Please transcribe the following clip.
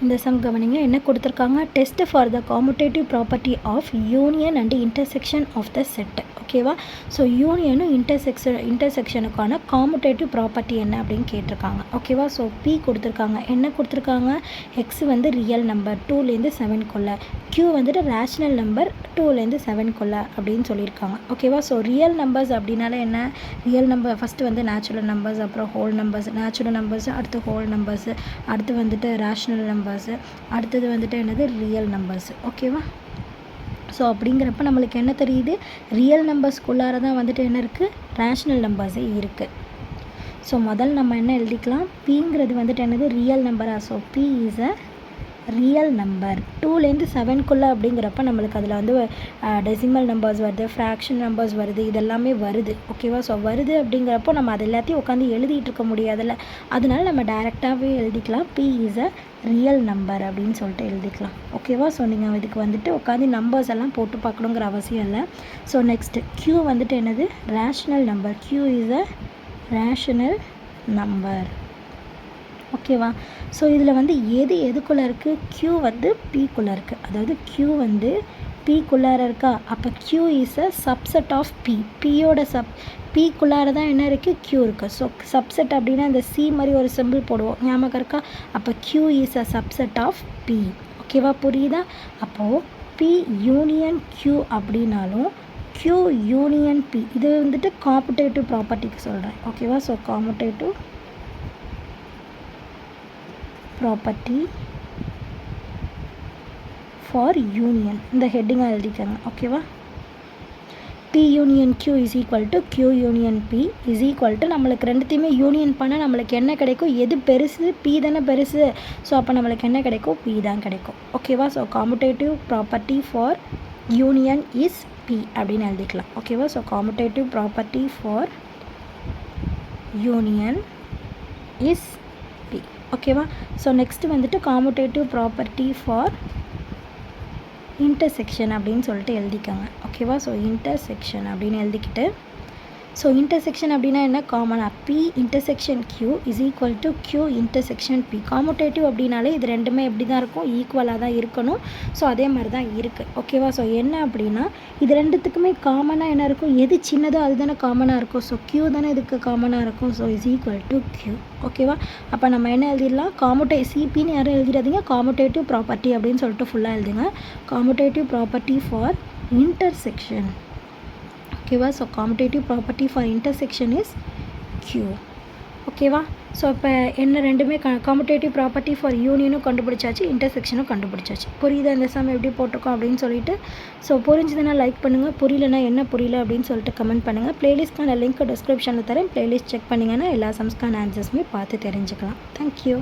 இந்த சம் கவனிங்க. என்ன கொடுத்துருக்காங்க? Test for the commutative property of union and intersection of the set. ஓகேவா? ஸோ யூனியனும் இன்டர்செக்ஷனுக்கான காமுடேட்டிவ் ப்ராப்பர்ட்டி என்ன அப்படின்னு கேட்டிருக்காங்க. ஓகேவா? ஸோ பி கொடுத்துருக்காங்க. என்ன கொடுத்துருக்காங்க? எக்ஸ் வந்து ரியல் நம்பர் 2லேருந்து 7க்குள்ள, க்யூ வந்துட்டு ரேஷ்னல் நம்பர் 2லேருந்து 7க்குள்ள அப்படின்னு சொல்லியிருக்காங்க. ஓகேவா? ஸோ ரியல் நம்பர்ஸ் அப்படின்னால என்ன? ரியல் நம்பர் ஃபஸ்ட்டு வந்து நேச்சுரல் நம்பர்ஸ், அப்புறம் ஹோல் நம்பர்ஸ், நேச்சுரல் நம்பர்ஸ், அடுத்து ஹோல் நம்பர்ஸ், அடுத்து வந்துட்டு ரேஷ்னல் நம்பர்ஸு, அடுத்தது வந்துட்டு என்னது? Real numbers. ஓகேவா? ஸோ அப்படிங்கிறப்ப நம்மளுக்கு என்ன தெரியுது? ரியல் நம்பர்ஸ்குள்ளார தான் வந்துட்டு என்ன இருக்குது? ரேஷ்னல் நம்பர்ஸே இருக்குது. ஸோ முதல் நம்ம என்ன எழுதிக்கலாம்? பிங்கிறது வந்துட்டு என்னது? ரியல் நம்பரா? So B is a real number 2லேருந்து 7க்குள்ளே அப்படிங்கிறப்ப நம்மளுக்கு அதில் வந்து டெசிமல் நம்பர்ஸ் வருது, ஃப்ராக்ஷன் நம்பர்ஸ் வருது, இதெல்லாமே வருது. ஓகேவா? ஸோ வருது அப்படிங்கிறப்போ நம்ம அது எல்லாத்தையும் உட்காந்து எழுதிட்டு இருக்க முடியாதுல்ல, அதனால நம்ம டைரெக்டாகவே எழுதிக்கலாம் P is a real number அப்படின்னு சொல்லிட்டு எழுதிக்கலாம். ஓகேவா? ஸோ நீங்கள் இதுக்கு வந்துட்டு உட்காந்து நம்பர்ஸ் எல்லாம் போட்டு பார்க்கணுங்கிற அவசியம் இல்லை. ஸோ நெக்ஸ்ட்டு க்யூ வந்துட்டு என்னது? Rational number. Q is a rational number. ஓகேவா? ஸோ இதில் வந்து எதுக்குள்ளே இருக்குது? க்யூ வந்து பிக்குள்ளே இருக்குது. அதாவது க்யூ வந்து பிக்குள்ளார இருக்கா? அப்போ Q is a subset of P. பியோட பிக்குள்ளார தான் என்ன இருக்குது? க்யூ இருக்குது. ஸோ சப்செட் அப்படின்னா இந்த சி மாதிரி ஒரு சிம்பிள் போடுவோம், ஞாபகம் இருக்கா? அப்போ Q is a subset of P. ஓகேவா? புரியுதா? அப்போது பி யூனியன் க்யூ அப்படின்னாலும் க்யூ யூனியன் பி, இது வந்துட்டு காமுடேட்டிவ் ப்ராப்பர்ட்டிக்கு சொல்கிறேன். ஓகேவா? So commutative property for union, இந்த ஹெட்டிங்காக எழுதிக்கோங்க. ஓகேவா? P union Q is equal to Q union P is equal to நம்மளுக்கு ரெண்டுத்தையுமே யூனியன் பண்ணால் நம்மளுக்கு என்ன கிடைக்கும்? எது பெருசு? பி தானே பெருசு. ஸோ அப்போ நம்மளுக்கு என்ன கிடைக்கும்? பி தான் கிடைக்கும். ஓகேவா? So commutative property for union is P அப்படின்னு எழுதிக்கலாம். ஓகேவா? So commutative property for union is P. ஓகேவா? ஸோ நெக்ஸ்ட்டு வந்துட்டு காமுடேட்டிவ் ப்ராப்பர்ட்டி ஃபார் இன்டர்செக்ஷன் அப்படின்னு சொல்லிட்டு எழுதிக்கோங்க. ஓகேவா? ஸோ இன்டர்செக்ஷன் அப்படின்னு எழுதிக்கிட்டு, ஸோ இன்டர்செக்ஷன் அப்படின்னா என்ன? காமனாக P intersection Q is equal to Q intersection P. Commutative அப்படின்னாலே இது ரெண்டுமே எப்படி தான் இருக்கும்? ஈக்குவலாக தான் இருக்கணும். ஸோ அதே மாதிரி தான் இருக்குது. ஓகேவா? ஸோ என்ன அப்படின்னா இது ரெண்டுத்துக்குமே காமனாக என்ன இருக்கும்? எது சின்னதோ அது தானே காமனாக இருக்கும். ஸோ க்யூ தானே இதுக்கு காமனாக இருக்கும். So is equal to Q. ஓகேவா? அப்போ நம்ம என்ன எழுதிடலாம்? சிபின்னு யாரும் எழுதிடாதீங்க, காமுடேட்டிவ் ப்ராப்பர்ட்டி அப்படின்னு சொல்லிட்டு ஃபுல்லாக எழுதுங்க. Commutative property for intersection. ஓகேவா? So commutative property for intersection is Q. ஓகேவா? ஸோ இப்போ என்ன ரெண்டுமே காமுடேட்டிவ் ப்ராப்பர்ட்டி ஃபார் யூனியனும் கண்டுபிடிச்சாச்சு, இன்டர்செக்ஷனும் கண்டுபிடிச்சாச்சு. புரியுதா இந்த சம் எப்படி போட்டிருக்கோம் அப்படின்னு சொல்லிட்டு? ஸோ புரிஞ்சுதுன்னா லைக் பண்ணுங்கள், புரியலனா என்ன புரியல அப்படின்னு சொல்லிட்டு கமெண்ட் பண்ணுங்கள். ப்ளேலிஸ்ட்க்கான லிங்க் டிஸ்கிரிப்ஷனில் தரேன், ப்ளேலிஸ்ட் செக் பண்ணிங்கன்னா எல்லா சம்ஸ்க்கான ஆன்சர்ஸுமே பார்த்து தெரிஞ்சுக்கலாம். தேங்க்யூ.